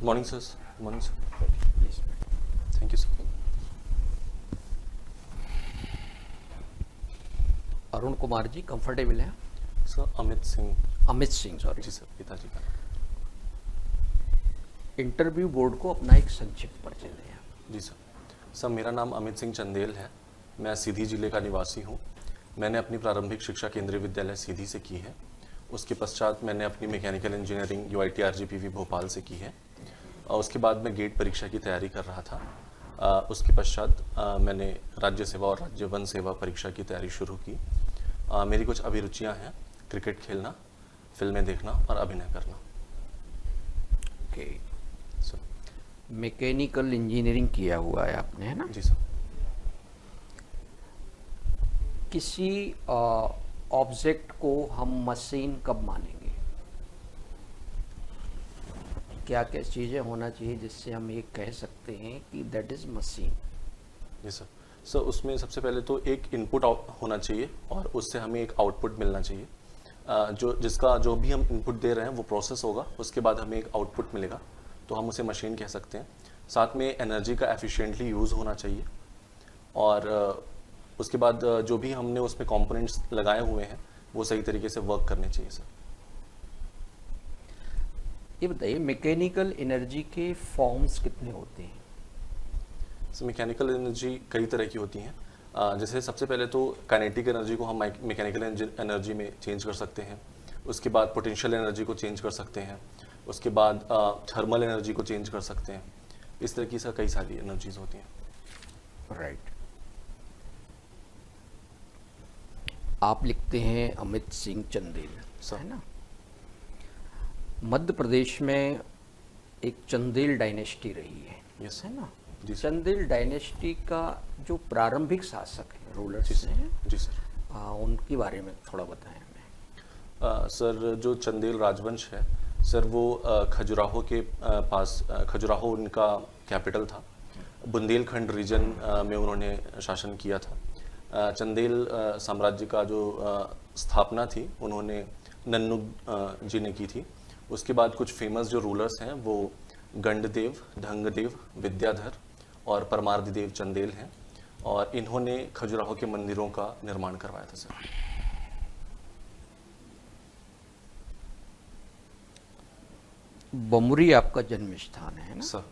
Morning sir. Morning sir. Yes. Thank you sir. Arun Kumar ji comfortable हैं? Sir Amit Singh. Amit Singh, sorry. जी sir, पिताजी का। इंटरव्यू बोर्ड को अपना एक संक्षिप्त परिचय दें आप। जी सर। सर मेरा नाम अमित सिंह चंदेल है। मैं सीधी जिले का निवासी हूँ। मैंने अपनी प्रारंभिक शिक्षा केंद्रीय विद्यालय सीधी से की है। उसके पश्चात मैंने अपनी mechanical engineering UIT RGPV Bhopal से की है और उसके बाद मैं गेट परीक्षा की तैयारी कर रहा था। उसके पश्चात मैंने राज्य सेवा और राज्य वन सेवा परीक्षा की तैयारी शुरू की। मेरी कुछ अभिरुचियाँ हैं: क्रिकेट खेलना, फिल्में देखना और अभिनय करना। ओके। सर। मैकेनिकल इंजीनियरिंग किया हुआ है आपने, है ना? जी सर। किसी ऑब्जेक्ट को हम मशीन कब मानेंगे? क्या क्या चीज़ें होना चाहिए जिससे हम ये कह सकते हैं कि दैट इज़ मशीन? जी सर। सर उसमें सबसे पहले तो एक इनपुट होना चाहिए और उससे हमें एक आउटपुट मिलना चाहिए। जो भी हम इनपुट दे रहे हैं वो प्रोसेस होगा, उसके बाद हमें एक आउटपुट मिलेगा, तो हम उसे मशीन कह सकते हैं। साथ में एनर्जी का एफिशिएंटली यूज़ होना चाहिए और उसके बाद जो भी हमने उसमें कंपोनेंट्स लगाए हुए हैं वो सही तरीके से वर्क करने चाहिए सर। ये बताइए, मैकेनिकल एनर्जी के फॉर्म्स कितने होते हैं? सर मैकेनिकल एनर्जी कई तरह की होती हैं। जैसे सबसे पहले तो काइनेटिक एनर्जी को हम मैकेनिकल एनर्जी में चेंज कर सकते हैं। उसके बाद पोटेंशियल एनर्जी को चेंज कर सकते हैं। उसके बाद थर्मल एनर्जी को चेंज कर सकते हैं। इस तरह की सर कई सारी एनर्जीज होती हैं। राइट। आप लिखते हैं अमित सिंह चंदेल, सर। है ना? मध्य प्रदेश में एक चंदेल डायनेस्टी रही है, यस है ना? जी सर। चंदेल डायनेस्टी का जो प्रारंभिक शासक है, रूलर्स हैं, जी सर। उनके बारे में थोड़ा बताएं हमें। सर जो चंदेल राजवंश है सर वो खजुराहो के पास, खजुराहो उनका कैपिटल था। बुंदेलखंड रीजन में उन्होंने शासन किया था। चंदेल साम्राज्य का जो स्थापना थी उन्होंने नन्नू जी ने की थी। उसके बाद कुछ फेमस जो रूलर्स हैं वो गंडदेव, ढंगदेव, विद्याधर और परमार्दिदेव चंदेल हैं और इन्होंने खजुराहो के मंदिरों का निर्माण करवाया था सर। बमुरी आपका जन्म स्थान है ना? सर।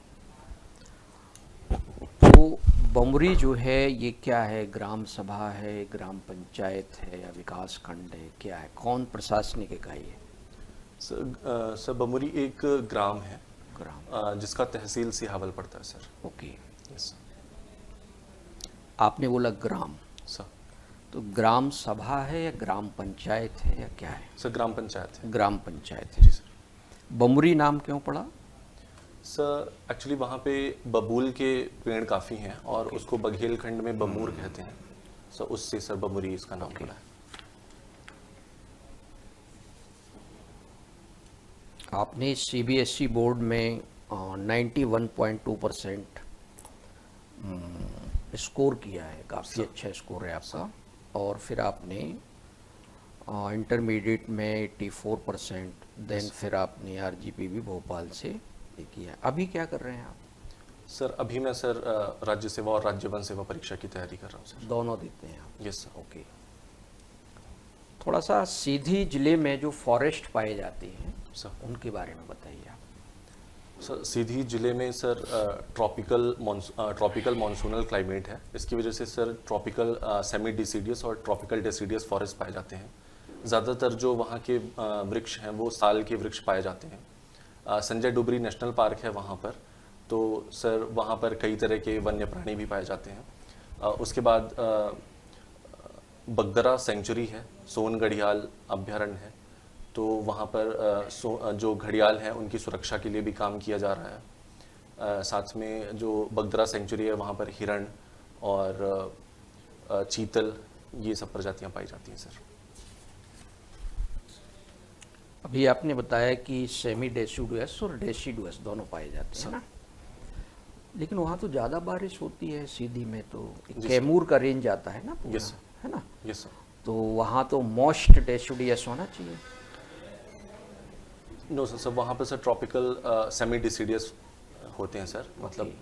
तो बमुरी जो है ये क्या है? ग्राम सभा है, ग्राम पंचायत है या विकास खंड है, क्या है? कौन प्रशासनिक इकाई है? सर बमुरी एक ग्राम है, ग्राम। जिसका तहसील सिहावल पड़ता है सर। ओके। यस आपने बोला ग्राम, सर। तो ग्राम सभा है या ग्राम पंचायत है या क्या है? सर ग्राम पंचायत है। ग्राम पंचायत है। जी सर। बमुरी नाम क्यों पड़ा? सर एक्चुअली वहाँ पे बबूल के पेड़ काफ़ी हैं और उसको बघेलखंड में बमूर कहते हैं, सर उससे सर बमुरी इसका नाम पड़ा है। आपने CBSE बोर्ड में 91.2% स्कोर किया है, काफ़ी अच्छा स्कोर है आपका। और फिर आपने इंटरमीडिएट में 84%, देन फिर आपने RGPV भोपाल से ये किया है। अभी क्या कर रहे हैं आप? सर अभी मैं सर राज्य सेवा और राज्य वन सेवा परीक्षा की तैयारी कर रहा हूँ सर। दोनों देते हैं आप? Yes sir. ओके। थोड़ा सा सीधी जिले में जो फॉरेस्ट पाए जाते हैं सर। उनके बारे में बताइए आप। सर सीधी जिले में सर ट्रॉपिकल मानसूनल क्लाइमेट है। इसकी वजह से सर ट्रॉपिकल सेमी डिसीडियस और ट्रॉपिकल डेसीडियस फॉरेस्ट पाए जाते हैं। ज़्यादातर जो वहाँ के वृक्ष हैं वो साल के वृक्ष पाए जाते हैं। संजय डुबरी नेशनल पार्क है वहाँ पर, तो सर वहाँ पर कई तरह के वन्य प्राणी भी पाए जाते हैं। उसके बाद बगदरा सेंचुरी है, सोन घड़ियाल अभ्यारण्य है, तो वहाँ पर जो घड़ियाल हैं उनकी सुरक्षा के लिए भी काम किया जा रहा है। साथ में जो बगदरा सेंचुरी है वहाँ पर हिरण और चीतल, ये सब प्रजातियाँ पाई जाती हैं सर। अभी आपने बताया कि सेमी डेसिडुअस और डेसिडुअस दोनों पाए जाते हैं ना, लेकिन वहाँ तो ज़्यादा बारिश होती है सीधी में, तो कैमूर का रेंज आता है ना पूरा, यस है ना? Yes sir. तो वहाँ तो मोस्ट डेसिडुअस होना चाहिए। नो सर, वहाँ पर सर ट्रॉपिकल सेमी डिसीडियस होते हैं सर, मतलब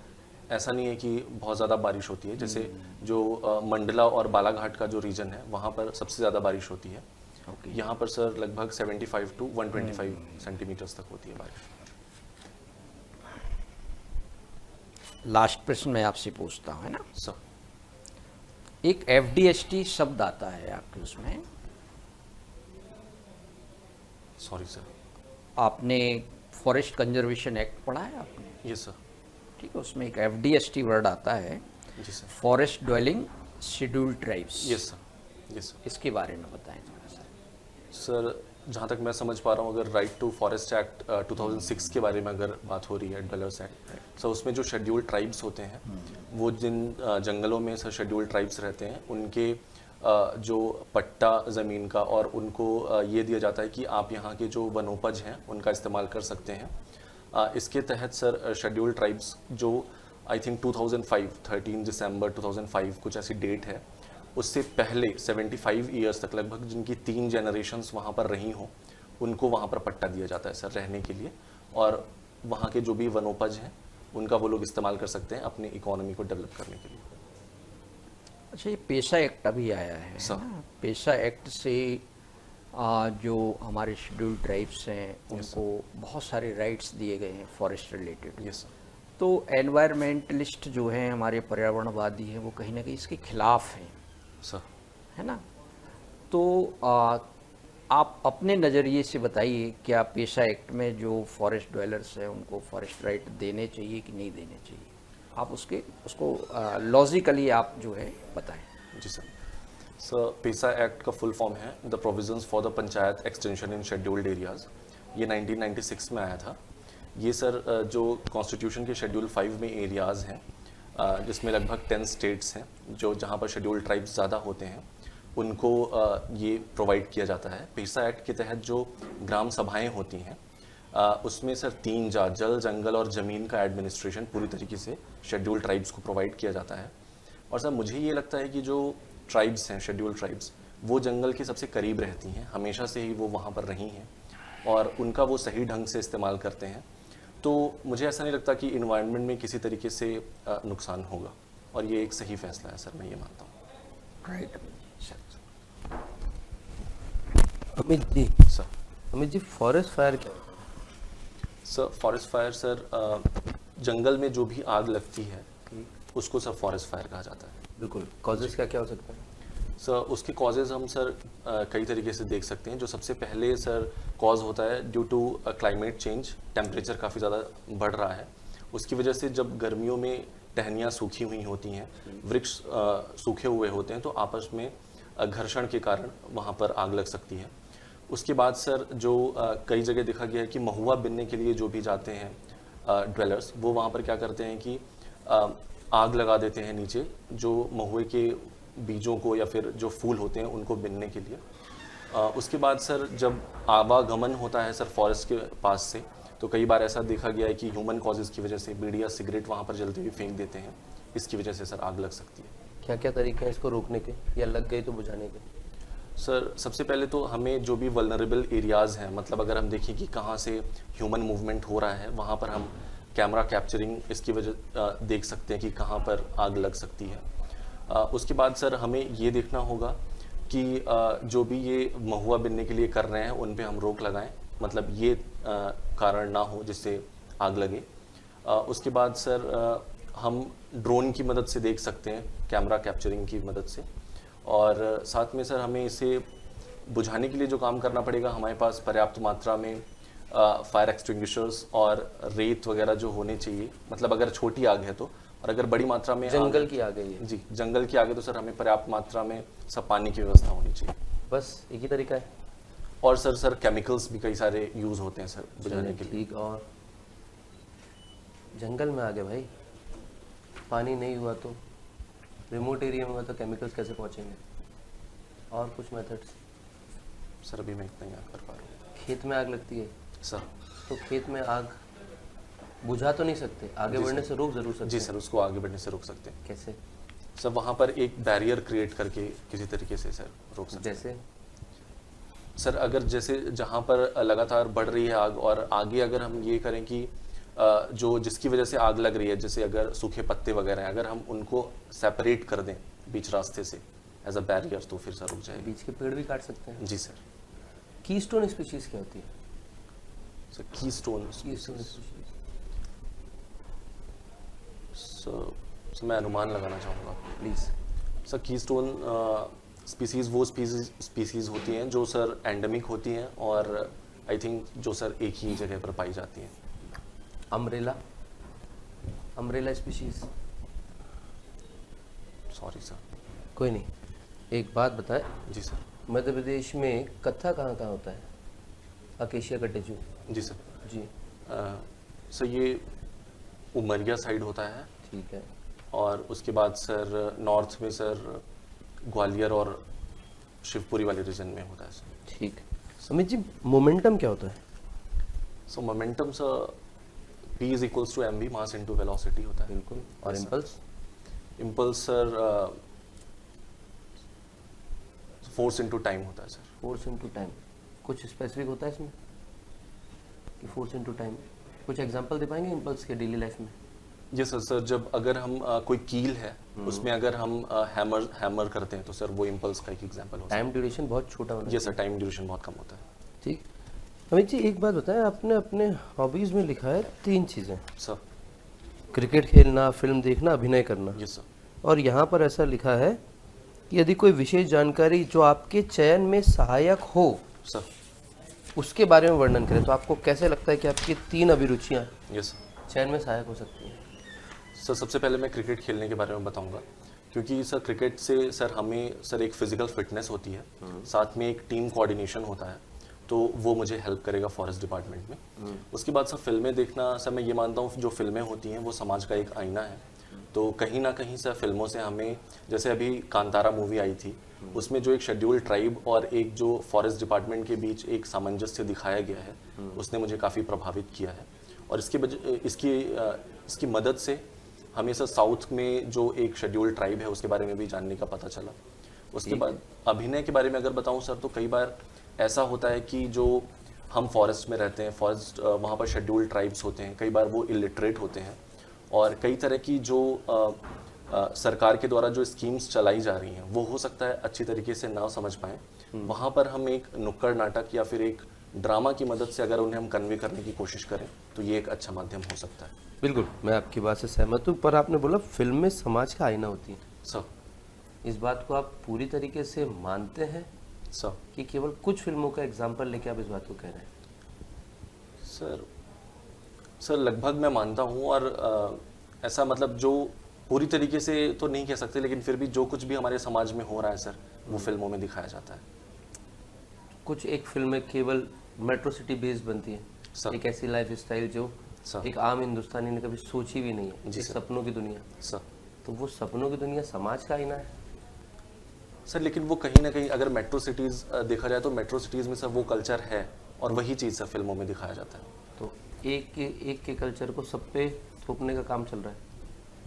ऐसा नहीं है कि बहुत ज़्यादा बारिश होती है। जैसे जो मंडला और बालाघाट का जो रीजन है वहाँ पर सबसे ज़्यादा बारिश होती है। ओके। यहाँ पर सर लगभग 75 टू 125 सेंटीमीटर्स तक होती है बारिश। लास्ट प्रश्न मैं आपसे पूछता हूँ, है ना। सर एक FDST शब्द आता है आपके उसमें, सॉरी सर। आपने फॉरेस्ट कंजर्वेशन एक्ट पढ़ा है आपने? Yes sir. ठीक है, उसमें एक FDST वर्ड आता है, जी sir. Forest dwelling scheduled tribes. Yes sir. Yes sir. इसके बारे में बताएं थोड़ा सा। सर जहाँ तक मैं समझ पा रहा हूँ, अगर राइट टू फॉरेस्ट एक्ट 2006 के बारे में अगर बात हो रही है, ड्वेलर्स एक्ट, सर उसमें जो शेड्यूल्ड ट्राइब्स होते हैं वो जिन जंगलों में सर शेड्यूल्ड ट्राइब्स रहते हैं उनके जो पट्टा ज़मीन का और उनको ये दिया जाता है कि आप यहाँ के जो वनोपज हैं उनका इस्तेमाल कर सकते हैं। इसके तहत सर शेड्यूल्ड ट्राइब्स जो आई थिंक 2005 13 दिसंबर 2005 कुछ ऐसी डेट है, उससे पहले 75 ईयर्स तक लगभग जिनकी 3 जनरेशन्स वहाँ पर रही हों उनको वहाँ पर पट्टा दिया जाता है सर रहने के लिए, और वहाँ के जो भी वनोपज हैं उनका वो लोग इस्तेमाल कर सकते हैं अपनी इकोनॉमी को डेवलप करने के लिए। अच्छा, ये पेशा एक्ट अभी आया है सर। ना? पेशा एक्ट से जो हमारे शेड्यूल्ड ट्राइब्स हैं उनको बहुत सारे राइट्स दिए गए हैं फॉरेस्ट रिलेटेड। Yes sir. तो एनवायरमेंटलिस्ट जो हैं, हमारे पर्यावरणवादी हैं, वो कहीं ना कहीं इसके खिलाफ हैं, सर है ना। तो आप अपने नज़रिए से बताइए, क्या पेशा एक्ट में जो फॉरेस्ट ड्वेलर्स हैं उनको फॉरेस्ट राइट देने चाहिए कि नहीं देने चाहिए? आप उसको लॉजिकली आप जो है बताएं। जी सर। सर पेसा एक्ट का फुल फॉर्म है the provisions for the panchayat extension in scheduled areas. ये 1996 में आया था। ये सर जो कॉन्स्टिट्यूशन के शेड्यूल 5 में एरियाज़ हैं, जिसमें लगभग 10 स्टेट्स हैं जो जहाँ पर शेड्यूल्ड ट्राइब्स ज़्यादा होते हैं, उनको ये प्रोवाइड किया जाता है। पेसा एक्ट के तहत जो ग्राम सभाएं होती हैं उसमें सर 3 जल, जंगल और ज़मीन का एडमिनिस्ट्रेशन पूरी तरीके से शेड्यूल्ड ट्राइब्स को प्रोवाइड किया जाता है। और सर मुझे ये लगता है कि जो ट्राइब्स हैं, शेड्यूल्ड ट्राइब्स, वो जंगल के सबसे करीब रहती हैं, हमेशा से ही वो वहाँ पर रही हैं और उनका वो सही ढंग से इस्तेमाल करते हैं। तो मुझे ऐसा नहीं लगता कि इन्वायरमेंट में किसी तरीके से नुकसान होगा, और ये एक सही फैसला है सर, मैं ये मानता हूँ। Right. Amit ji, sir Amit ji, forest fire क्या है? सर फॉरेस्ट फायर सर जंगल में जो भी आग लगती है उसको सर फॉरेस्ट फायर कहा जाता है। बिल्कुल, कॉजेज क्या क्या हो सकता है? सर उसके कॉजेज़ हम सर कई तरीके से देख सकते हैं। जो सबसे पहले सर कॉज होता है due to climate change, temperature काफ़ी ज़्यादा बढ़ रहा है, उसकी वजह से जब गर्मियों में टहनियाँ सूखी हुई होती हैं, वृक्ष सूखे हुए होते हैं, तो आपस में घर्षण के कारण वहाँ पर आग लग सकती है। उसके बाद सर जो कई जगह देखा गया है कि महुआ बिनने के लिए जो भी जाते हैं ड्वेलर्स, वो वहाँ पर क्या करते हैं कि आग लगा देते हैं नीचे जो महुए के बीजों को या फिर जो फूल होते हैं उनको बिनने के लिए। उसके बाद सर जब आवागमन होता है सर फॉरेस्ट के पास से, तो कई बार ऐसा देखा गया है कि ह्यूमन कॉजेज़ की वजह से बीड़ी या सिगरेट वहाँ पर जलती हुई फेंक देते हैं, इसकी वजह से सर आग लग सकती है। क्या क्या तरीके हैं इसको रोकने के या लग गई तो बुझाने के? सर सबसे पहले तो हमें जो भी वल्नरेबल एरियाज़ हैं, मतलब अगर हम देखें कि कहाँ से ह्यूमन मूवमेंट हो रहा है, वहाँ पर हम कैमरा कैप्चरिंग इसकी वजह देख सकते हैं कि कहाँ पर आग लग सकती है। उसके बाद सर हमें ये देखना होगा कि जो भी ये महुआ बिनने के लिए कर रहे हैं उन पे हम रोक लगाएं, मतलब ये कारण ना हो जिससे आग लगे। उसके बाद सर हम ड्रोन की मदद से देख सकते हैं, कैमरा कैप्चरिंग की मदद से। और साथ में सर हमें इसे बुझाने के लिए जो काम करना पड़ेगा, हमारे पास पर्याप्त मात्रा में फायर एक्सटिंग्विशर्स और रेत वगैरह जो होने चाहिए, मतलब अगर छोटी आग है तो, और अगर बड़ी मात्रा में जंगल की आग है ये? जी, जंगल की आगे तो सर हमें पर्याप्त मात्रा में सब पानी की व्यवस्था होनी चाहिए। बस एक ही तरीका है? और सर केमिकल्स भी कई सारे यूज़ होते हैं सर बुझाने के लिए। ठीक, और जंगल में आ गए भाई, पानी नहीं हुआ तो, रिमोट एरिया में हुआ तो केमिकल्स कैसे पहुंचेंगे? और कुछ मेथड्स? सर अभी मैं इतना याद कर पा रहा हूँ। खेत में आग लगती है सर तो खेत में आग बुझा तो नहीं सकते, आगे बढ़ने से रोक जरूर सकते जी हैं। सर, उसको आगे बढ़ने से रोक सकते हैं। कैसे? सर वहाँ पर एक बैरियर क्रिएट करके किसी तरीके से सर रोक सकते हैं। जैसे? सर अगर जैसे जहाँ पर लगातार बढ़ रही है आग, और आगे अगर हम ये करें कि जो जिसकी वजह से आग लग रही है, जैसे अगर सूखे पत्ते वगैरह हैं, अगर हम उनको सेपरेट कर दें बीच रास्ते से एज अ बैरियर, तो फिर सर रुक जाएगी। बीच के पेड़ भी काट सकते हैं। जी सर। कीस्टोन स्पीशीज क्या होती है? Sir keystone keystone species sir मैं अनुमान लगाना चाहूँगा प्लीज। सर। कीस्टोन स्पीसीज़ वो स्पीसीज़ होती हैं जो सर एंडेमिक होती हैं और आई थिंक जो सर एक ही जगह पर पाई जाती हैं। Umbrella, umbrella species. Sorry sir. कोई नहीं, एक बात बताएं, जी सर। मध्य प्रदेश में कत्था कहाँ कहाँ होता है? अकेशिया का टेजू। जी सर। जी सर ये उमरिया साइड होता है, ठीक है। और उसके बाद सर नॉर्थ में सर ग्वालियर और शिवपुरी वाले रीजन में होता है सर। ठीक। अमित जी, मोमेंटम क्या होता है? So momentum sir P is equals to mv, mass into velocity होता है। बिल्कुल। और impulse? Impulse sir force into time होता है सर। Force into time. कुछ स्पेसिफिक होता है इसमें कि फोर्स इनटू टाइम? कुछ एग्जांपल दे पाएंगे इम्पल्स के डेली लाइफ में? जी सर। सर जब अगर हम कोई कील है उसमें अगर हम हैमर करते हैं तो सर वो इम्पल्स का एक एग्जांपल होता है। टाइम ड्यूरेशन बहुत छोटा होना जी सर, टाइम ड्यूरेशन बहुत कम होता है। ठीक। अमित जी, एक बात बताएं, आपने अपने हॉबीज में लिखा है 3 चीज़ें: सर। क्रिकेट खेलना, फिल्म देखना, अभिनय करना। Yes sir. और यहाँ पर ऐसा लिखा है कि यदि कोई विशेष जानकारी जो आपके चयन में सहायक हो सर। उसके बारे में वर्णन करें। तो आपको कैसे लगता है कि आपकी 3 अभिरुचियाँ यस सर। चयन में सहायक हो सकती हैं? सर सबसे पहले मैं क्रिकेट खेलने के बारे में बताऊंगा, क्योंकि सर क्रिकेट से सर हमें सर एक फिजिकल फिटनेस होती है, साथ में एक टीम कोऑर्डिनेशन होता है, तो वो मुझे हेल्प करेगा फॉरेस्ट डिपार्टमेंट में। उसके बाद सर फिल्में देखना, सर मैं ये मानता हूँ जो फिल्में होती हैं वो समाज का एक आईना है, तो कहीं ना कहीं सर फिल्मों से हमें, जैसे अभी कांतारा मूवी आई थी, उसमें जो एक शेड्यूल्ड ट्राइब और एक जो फॉरेस्ट डिपार्टमेंट के बीच एक सामंजस्य दिखाया गया है, उसने मुझे काफ़ी प्रभावित किया है। और इसकी मदद से हमें सर साउथ में जो एक शेड्यूल्ड ट्राइब है उसके बारे में भी जानने का पता चला। उसके बाद अभिनय के बारे में अगर बताऊं सर, तो कई बार ऐसा होता है कि जो हम फॉरेस्ट में रहते हैं, फॉरेस्ट वहाँ पर शेड्यूल्ड ट्राइब्स होते हैं, कई बार वो इलिटरेट होते हैं, और कई तरह की जो सरकार के द्वारा जो स्कीम्स चलाई जा रही हैं वो हो सकता है अच्छी तरीके से ना समझ पाएँ। वहाँ पर हम एक नुक्कड़ नाटक या फिर एक ड्रामा की मदद से अगर उन्हें हम कन्वे करने की कोशिश करें तो ये एक अच्छा माध्यम हो सकता है। बिल्कुल, मैं आपकी बात से सहमत हूँ, पर आपने बोला फिल्म में समाज का आईना होती है। सर। इस बात को आप पूरी तरीके से मानते हैं सर। कि केवल कुछ फिल्मों का एग्जाम्पल लेके आप इस बात को कह रहे हैं? सर लगभग मैं मानता हूँ, और ऐसा मतलब जो पूरी तरीके से तो नहीं कह सकते, लेकिन फिर भी जो कुछ भी हमारे समाज में हो रहा है सर वो फिल्मों में दिखाया जाता है। कुछ एक फिल्में केवल मेट्रो सिटी बेस्ड बनती है, सर। एक ऐसी लाइफ स्टाइल जो सर। एक आम हिंदुस्तानी ने कभी सोची भी नहीं है, जी एक सर। सपनों की दुनिया। सर। तो वो सपनों की दुनिया समाज का आईना है? सर लेकिन वो कहीं ना कहीं अगर मेट्रो सिटीज़ देखा जाए तो मेट्रो सिटीज़ में सर वो कल्चर है, और वही चीज़ सर फिल्मों में दिखाया जाता है। तो एक के कल्चर को सब पे थोपने का काम चल रहा है?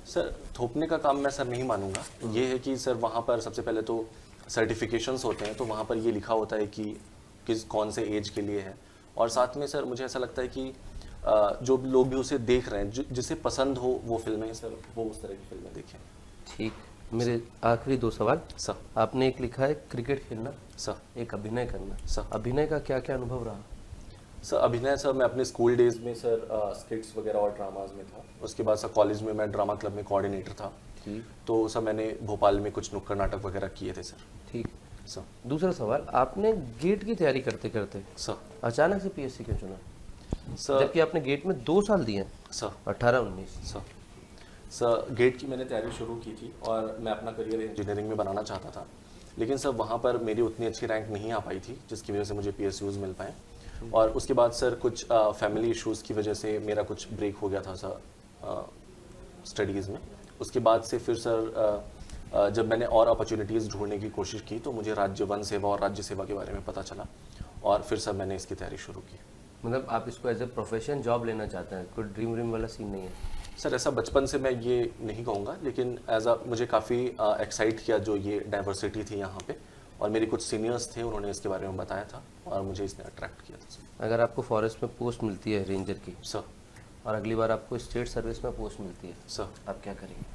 सर थोपने का काम मैं सर नहीं मानूंगा। ये है कि सर वहाँ पर सबसे पहले तो सर्टिफिकेशंस होते हैं, तो वहाँ पर ये लिखा होता है कि कौन से एज के लिए है, और साथ में सर मुझे ऐसा लगता है कि जो लोग भी उसे देख रहे हैं, जिसे पसंद हो वो फिल्में सर वो उस तरह की फिल्में देखें। ठीक। मेरे आखिरी 2 सवाल। सर। आपने एक लिखा है क्रिकेट खेलना, सर। एक अभिनय करना। सर। अभिनय का क्या क्या अनुभव रहा? सर अभिनय सर मैं अपने स्कूल डेज में सर स्किट्स वगैरह और ड्रामाज में था। उसके बाद सर कॉलेज में मैं ड्रामा क्लब में कोऑर्डिनेटर था। ठीक। तो सर मैंने भोपाल में कुछ नुक्कड़ नाटक वगैरह किए थे सर। ठीक। सर। दूसरा सवाल, आपने गेट की तैयारी करते करते सर। अचानक से पीएससी क्यों चुना, सर। जबकि आपने गेट में 2 साल दिए हैं, सर। 18-19? सर गेट की मैंने तैयारी शुरू की थी और मैं अपना करियर इंजीनियरिंग में बनाना चाहता था, लेकिन सर वहाँ पर मेरी उतनी अच्छी रैंक नहीं आ पाई थी जिसकी वजह से मुझे PSUs मिल पाए। और उसके बाद सर कुछ फैमिली इश्यूज़ की वजह से मेरा कुछ ब्रेक हो गया था सर स्टडीज़ में। उसके बाद से फिर सर जब मैंने और अपॉर्चुनिटीज़ ढूंढने की कोशिश की तो मुझे राज्य वन सेवा और राज्य सेवा के बारे में पता चला, और फिर सर मैंने इसकी तैयारी शुरू की। मतलब आप इसको एज ए प्रोफेशन जॉब लेना चाहते हैं, कोई ड्रीम वाला सीन नहीं है? सर ऐसा बचपन से मैं ये नहीं कहूँगा, लेकिन मुझे काफ़ी एक्साइट किया जो ये डाइवर्सिटी थी यहाँ पे, और मेरे कुछ सीनियर्स थे उन्होंने इसके बारे में बताया था और मुझे इसने अट्रैक्ट किया था सर। अगर आपको फॉरेस्ट में पोस्ट मिलती है रेंजर की, सर और अगली बार आपको स्टेट सर्विस में पोस्ट मिलती है, सर आप क्या करेंगे?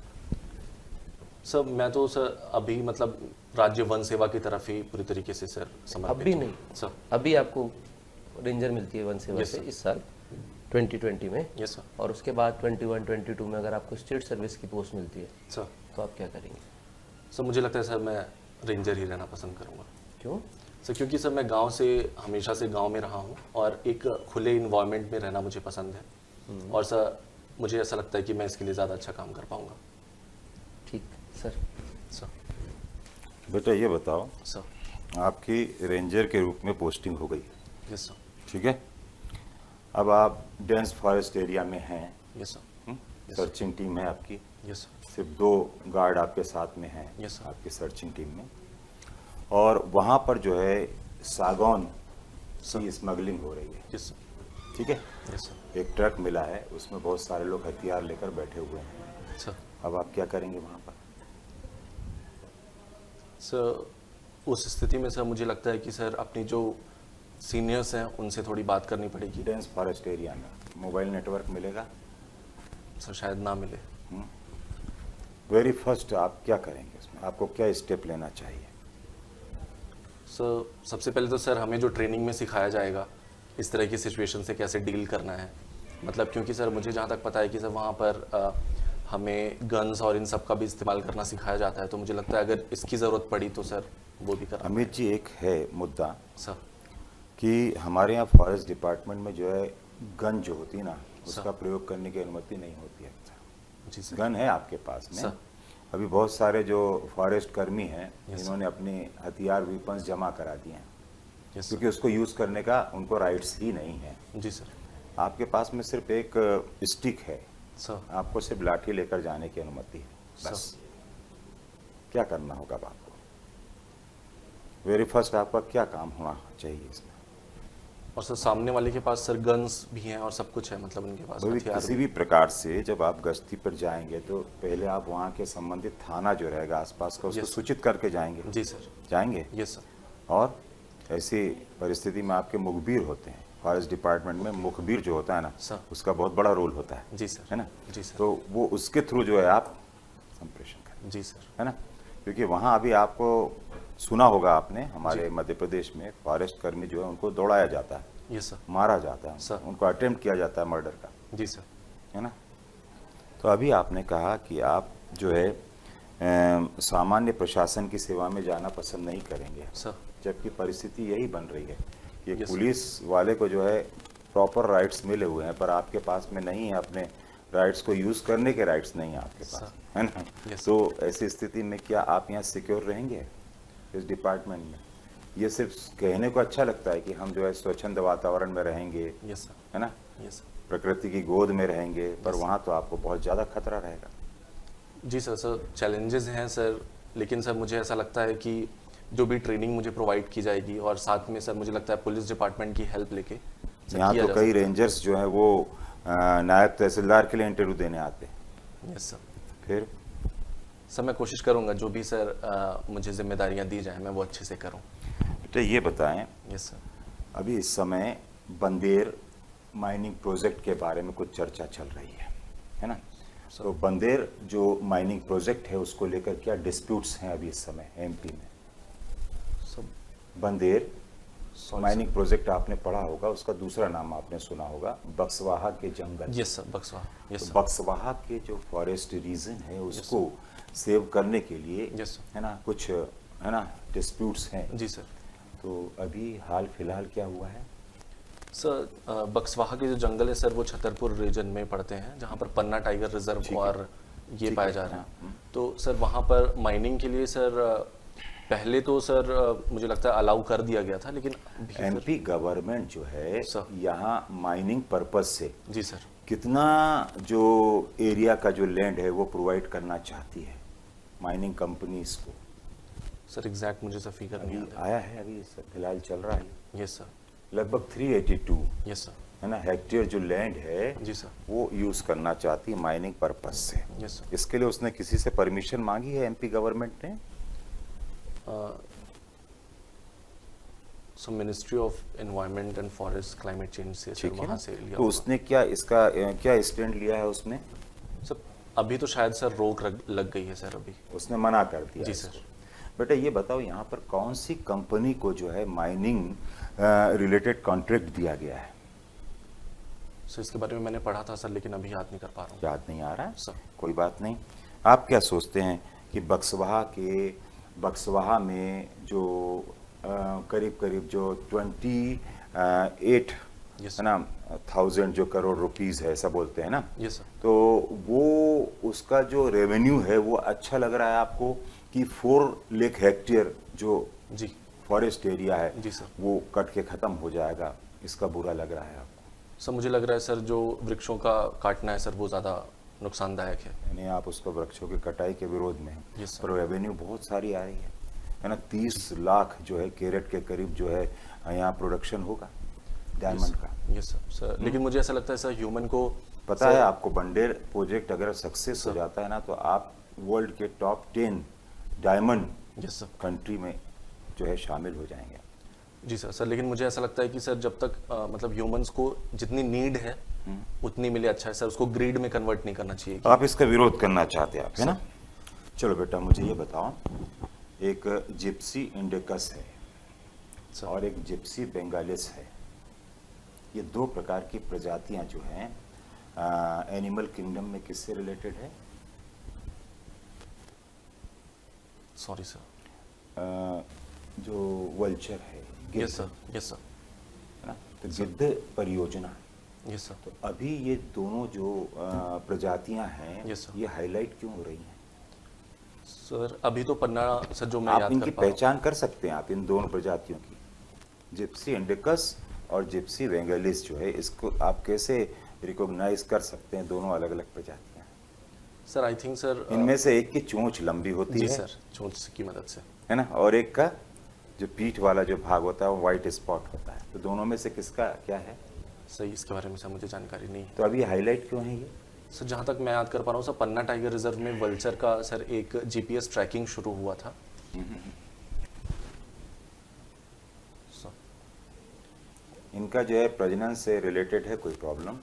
सर मैं तो सर अभी मतलब राज्य वन सेवा की तरफ ही पूरी तरीके से सर समर्पित अब भी हूँ। नहीं? सर अभी आपको रेंजर मिलती है वन सेवा Yes, से sir. इस साल 2020 में, यस सर। और उसके बाद 21-22 में अगर आपको स्टेट सर्विस की पोस्ट मिलती है सर तो आप क्या करेंगे? सर मुझे लगता है सर मैं रेंजर ही रहना पसंद करूँगा क्यों? सर, क्योंकि सर मैं गांव से हमेशा से गांव में रहा हूं और एक खुले इन्वायरमेंट में रहना मुझे पसंद है और सर मुझे ऐसा लगता है कि मैं इसके लिए ज़्यादा अच्छा काम कर पाऊंगा। ठीक सर। सर बेटा ये बताओ, सर आपकी रेंजर के रूप में पोस्टिंग हो गई, यस सर ठीक है। अब आप डेंस फॉरेस्ट एरिया में हैं, यस सर सर्चिंग टीम है आपकी, यस सर सिर्फ 2 गार्ड आपके साथ में हैं Yes, sir. आपकी सर्चिंग टीम में, और वहाँ पर जो है सागौन की स्मगलिंग हो रही है, यस सर ठीक है। यस सर एक ट्रक मिला है, उसमें बहुत सारे लोग हथियार लेकर बैठे हुए हैं। सर अब आप क्या करेंगे वहाँ पर? सर उस स्थिति में सर मुझे लगता है कि सर अपनी जो सीनियर्स हैं उनसे थोड़ी बात करनी पड़ेगी। डेंस फॉरेस्ट एरिया में मोबाइल नेटवर्क मिलेगा? सर शायद ना मिले। वेरी फर्स्ट आप क्या करेंगे उसमें? आपको क्या स्टेप लेना चाहिए? सर सबसे पहले तो सर हमें जो ट्रेनिंग में सिखाया जाएगा इस तरह की सिचुएशन से कैसे डील करना है, मतलब क्योंकि सर मुझे जहाँ तक पता है कि सर वहाँ पर हमें गन्स और इन सब का भी इस्तेमाल करना सिखाया जाता है, तो मुझे लगता है अगर इसकी ज़रूरत पड़ी तो सर वो भी करना। अमित जी, एक है मुद्दा सर कि हमारे यहाँ फॉरेस्ट डिपार्टमेंट में जो है गन जो होती है ना, उसका प्रयोग करने की अनुमति नहीं होती है। जी सर। गन है आपके पास में? सर। अभी बहुत सारे जो फॉरेस्ट कर्मी हैं Yes, इन्होंने अपने हथियार वेपन्स जमा करा दिए हैं, यस क्योंकि उसको यूज़ करने का उनको राइट्स ही नहीं है। सर। जी सर। आपके पास में सिर्फ एक स्टिक है, सर आपको सिर्फ लाठी लेकर जाने की अनुमति है, बस। क्या करना होगा अब आपको? वेरी फर्स्ट आपका क्या काम होना चाहिए इसमें? और सर सामने वाले के पास सर गन्स भी हैं और सब कुछ है, मतलब उनके पास भाई हथियार किसी भी। भी प्रकार से जब आप गश्ती पर जाएंगे तो पहले आप वहाँ के संबंधित थाना जो रहेगा आसपास का, उसको Yes. सूचित करके जाएंगे। जी सर। जाएंगे। Yes sir. और ऐसी परिस्थिति में आपके मुखबिर होते हैं, फॉरेस्ट डिपार्टमेंट में मुखबिर जो होता है ना, सर। उसका बहुत बड़ा रोल होता है। जी सर। है ना? जी सर। तो वो उसके थ्रू जो है आप संप्रेषण करें, जी सर। है ना? क्योंकि वहाँ अभी आपको सुना होगा आपने, हमारे मध्य प्रदेश में फॉरेस्ट कर्मी जो है उनको दौड़ाया जाता है, यस सर। मारा जाता है, सर। उनको अटेम्प्ट किया जाता है मर्डर का, जी सर। है ना? तो अभी आपने कहा कि आप जो है सामान्य प्रशासन की सेवा में जाना पसंद नहीं करेंगे, सर। जबकि परिस्थिति यही बन रही है कि Yes, पुलिस वाले को जो है प्रॉपर राइट्स मिले हुए हैं, पर आपके पास में नहीं है, अपने राइट्स को यूज़ करने के राइट्स नहीं है आपके पास, सर। है ना? Yes, तो ऐसी स्थिति में क्या आप यहाँ सिक्योर रहेंगे इस डिपार्टमेंट में? ये सिर्फ कहने को अच्छा लगता है कि हम जो है स्वच्छंद वातावरण में रहेंगे, यस सर। है ना, यस सर। प्रकृति की गोद में रहेंगे, पर वहाँ तो आपको बहुत ज़्यादा खतरा रहेगा। जी सर। सर चैलेंजेस हैं सर, लेकिन सर मुझे ऐसा लगता है कि जो भी ट्रेनिंग मुझे प्रोवाइड की जाएगी और साथ में सर मुझे लगता है पुलिस डिपार्टमेंट की हेल्प लेके सर यहाँ किया तो जा कई सकता है। रेंजर्स जो है वो नायब तहसीलदार के लिए इंटरव्यू देने आते हैं। Yes sir. फिर सर मैं कोशिश करूंगा जो भी सर मुझे जिम्मेदारियां दी जाएं मैं वो अच्छे से करूं। बेटा ये बताएं, यस सर। अभी इस समय बंदेर माइनिंग प्रोजेक्ट के बारे में कुछ चर्चा चल रही है ना? तो बंदेर जो माइनिंग प्रोजेक्ट है उसको लेकर क्या डिस्प्यूट्स हैं अभी इस समय एमपी में? सर बंदेर माइनिंग प्रोजेक्ट आपने पढ़ा होगा, उसका दूसरा नाम आपने सुना होगा बक्सवाहा के जंगल। Yes sir. बक्सवा। यस तो सर। बक्सवाहा के जो फॉरेस्ट रीजन है उसको सेव करने के लिए, Yes, sir. है ना, कुछ है ना डिस्प्यूट्स हैं। जी सर। तो अभी हाल फिलहाल क्या हुआ है? सर बक्सवाहा के जो जंगल है सर वो छतरपुर रीजन में पड़ते हैं जहाँ पर पन्ना टाइगर रिजर्व ठीक है। और ये ठीक पाए है, जा रहे हाँ, हैं। तो सर वहाँ पर माइनिंग के लिए सर पहले तो सर मुझे लगता है अलाउ कर दिया गया था, लेकिन अभी सर- एमपी गवर्नमेंट जो है सर। यहाँ माइनिंग पर्पस से जी सर। कितना जो एरिया का जो लैंड है वो प्रोवाइड करना चाहती है माइनिंग कंपनीज को? सर एग्जैक्ट मुझे सर फिगर नहीं अभी आता आया है, अभी फिलहाल चल रहा है, है। Yes sir. लगभग 382 यस सर। है ना हेक्टेयर जो लैंड है जी सर। वो यूज करना चाहती है माइनिंग पर्पस से। Yes sir. इसके लिए उसने किसी से परमिशन मांगी है एमपी गवर्नमेंट ने? सो ministry of environment and forest climate change से सर ठीक है ना? वहाँ से लिया तो हुआ। उसने क्या इसका क्या स्टैंड लिया है उसने? सर अभी तो शायद सर रोक लग गई है सर अभी। उसने मना कर दिया जी इसको। सर। बेटा ये बताओ यहाँ पर कौन सी कंपनी को जो है माइनिंग रिलेटेड कॉन्ट्रैक्ट दिया गया है? सर इसके बारे में मैंने पढ़ा था सर, लेकिन अभी याद नहीं कर पा रहा हूँ याद नहीं आ रहा है? सर। कोई बात नहीं। आप क्या सोचते हैं कि बक्सवाहा में जो करीब करीब जो 28 Yes, है ना 1000 जो करोड़ रुपीस है ऐसा बोलते हैं ना, यस सर। तो वो उसका जो रेवेन्यू है वो अच्छा लग रहा है आपको कि 4 लाख हेक्टेयर जो जी फॉरेस्ट एरिया है जी सर। वो कट के खत्म हो जाएगा, इसका बुरा लग रहा है आपको? सर मुझे लग रहा है सर जो वृक्षों का काटना है सर वो ज़्यादा नुकसानदायक है। यानी आप उसको वृक्षों की कटाई के विरोध में हैं। Yes, sir. पर रेवेन्यू बहुत सारी आ रही है ना? 30 लाख जो है कैरेट के करीब जो है यहाँ प्रोडक्शन होगा डायमंड का। Yes sir. सर लेकिन मुझे ऐसा लगता है सर ह्यूमन को पता सर, है आपको बंडेर प्रोजेक्ट अगर सक्सेस हो जाता है ना तो आप वर्ल्ड के top 10 diamond yes sir. Country में जो है शामिल हो जाएंगे। जी सर। सर लेकिन मुझे ऐसा लगता है कि सर जब तक मतलब ह्यूमंस को जितनी नीड है उतनी मिले अच्छा है सर, उसको ग्रीड में कन्वर्ट नहीं करना चाहिए। आप इसका विरोध करना चाहते हैं आप, है ना? चलो बेटा मुझे ये बताओ, एक जिप्सी इंडिकस है सर। और एक जिप्सी बेंगालिस है। ये 2 प्रकार की प्रजातियां जो हैं एनिमल किंगडम में किससे रिलेटेड है? Sorry sir. जो वल्चर है, गिद्ध, यस सर। Yes sir. है ना? तो गिद्ध परियोजना। Yes sir. तो अभी ये दोनों जो प्रजातियां हैं Yes, sir. ये हाईलाइट क्यों हो रही हैं? सर अभी तो पन्ना सर जो मैं आप याद इनकी कर पा रहा हूँ। पहचान कर सकते हैं आप इन दोनों प्रजातियों की, जिप्सी इंडिकस और जिप्सी बेंगालिस जो है, इसको आप कैसे रिकॉग्नाइज कर सकते हैं? दोनों अलग अलग प्रजातियां हैं। सर आई थिंक सर इनमें से एक की चोंच लंबी होती जी है, सर, चोंच की मदद से। है ना, और एक का जो पीठ वाला जो भाग होता है वो व्हाइट स्पॉट होता है। तो दोनों में से किसका क्या है? सही, इसके बारे में सर मुझे जानकारी नहीं है। तो अभी हाईलाइट क्यों है ये? सर जहाँ तक मैं याद कर पा रहा हूँ सर, पन्ना टाइगर रिजर्व में वल्चर का सर एक जीपीएस ट्रैकिंग शुरू हुआ था। सर इनका जो है प्रजनन से रिलेटेड है कोई प्रॉब्लम?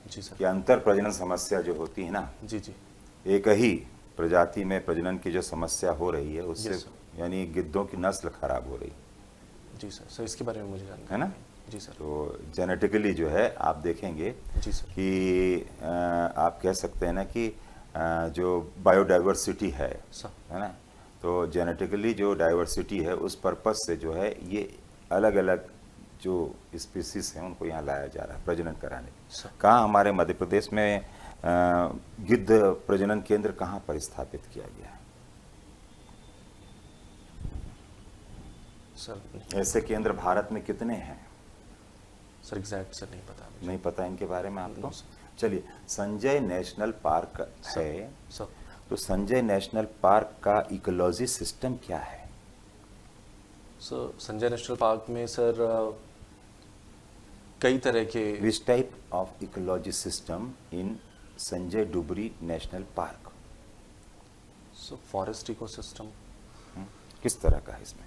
जी सर। कि अंतर प्रजनन समस्या जो होती है ना, जी जी। एक ही प्रजाति में प्रजनन की जो समस्या हो रही है उससे Yes, यानी गिद्धों की नस्ल खराब हो रही जी सर। सर इसके बारे में मुझे जानकारी है ना? जी सर। तो जेनेटिकली जो है आप देखेंगे जी सर। कि आप कह सकते हैं ना कि जो बायोडाइवर्सिटी है सर। ना, तो जेनेटिकली जो डाइवर्सिटी है उस पर्पस से जो है ये अलग अलग जो स्पीसीज हैं उनको यहाँ लाया जा रहा है प्रजनन कराने। सर। कहाँ हमारे मध्य प्रदेश में गिद्ध प्रजनन केंद्र कहाँ पर स्थापित किया गया है? सर ऐसे केंद्र भारत में कितने हैं? सर एग्जैक्ट सर नहीं पता मुझे। नहीं पता इनके बारे में आपको? No, sir. चलिए, संजय नेशनल पार्क है, सर तो संजय नेशनल पार्क का इकोलॉजी सिस्टम क्या है? सर संजय नेशनल पार्क में सर कई तरह के which type of ecology system in Sanjay Dhubri national park? Sir forest ecosystem. किस तरह का है इसमें?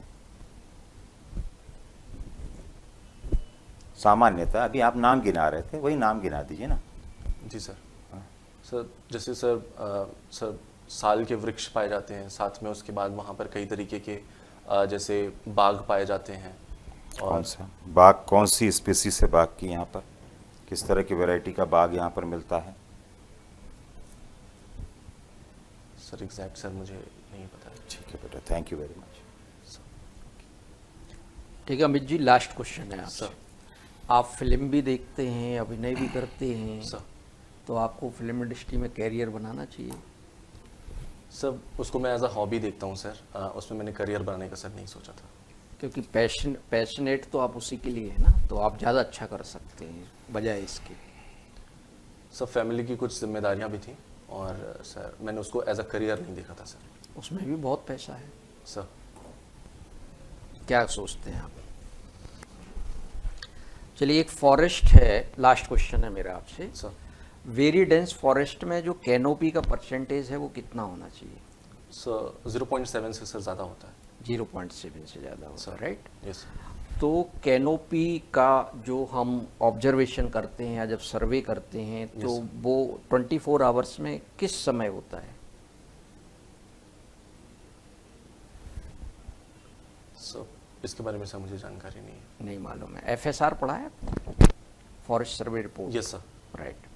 सामान्यतः अभी आप नाम गिना रहे थे, वही नाम गिना दीजिए ना। जी सर। सर जैसे सर सर साल के वृक्ष पाए जाते हैं, साथ में उसके बाद वहाँ पर कई तरीके के जैसे बाग पाए जाते हैं। कौन सा बाग, कौन सी स्पीसीज है बाग की यहाँ पर? किस तरह की वैरायटी का बाग यहाँ पर मिलता है? सर एग्जैक्ट सर मुझे नहीं पता है। ठीक है बेटा, थैंक यू वेरी मच। ठीक है अमित जी, लास्ट क्वेश्चन है आपसे। सर। आप फिल्म भी देखते हैं, अभिनय भी करते हैं, सर तो आपको फिल्म इंडस्ट्री में कैरियर बनाना चाहिए? सर उसको मैं एज अ हॉबी देखता हूँ सर, उसमें मैंने करियर बनाने का सर नहीं सोचा था। क्योंकि पैशनेट तो आप उसी के लिए है ना, तो आप ज़्यादा अच्छा कर सकते हैं बजाय इसके। सर फैमिली की कुछ जिम्मेदारियाँ भी थी और सर मैंने उसको एज अ करियर नहीं देखा था सर। उसमें भी बहुत पैसा है। सर क्या सोचते हैं आप? चलिए, एक फॉरेस्ट है, लास्ट क्वेश्चन है मेरा आपसे। सर वेरी डेंस फॉरेस्ट में जो कैनोपी का परसेंटेज है वो कितना होना चाहिए? सर 0.7 से सर ज़्यादा होता है। 0.7 से ज़्यादा होता है, राइट? Yes sir. तो कैनोपी का जो हम ऑब्जर्वेशन करते हैं या जब सर्वे करते हैं तो वो 24 आवर्स में किस समय होता है? सो इसके बारे में सर मुझे जानकारी नहीं है। नहीं मालूम है। FSR पढ़ा है, forest survey report? Yes sir. Right.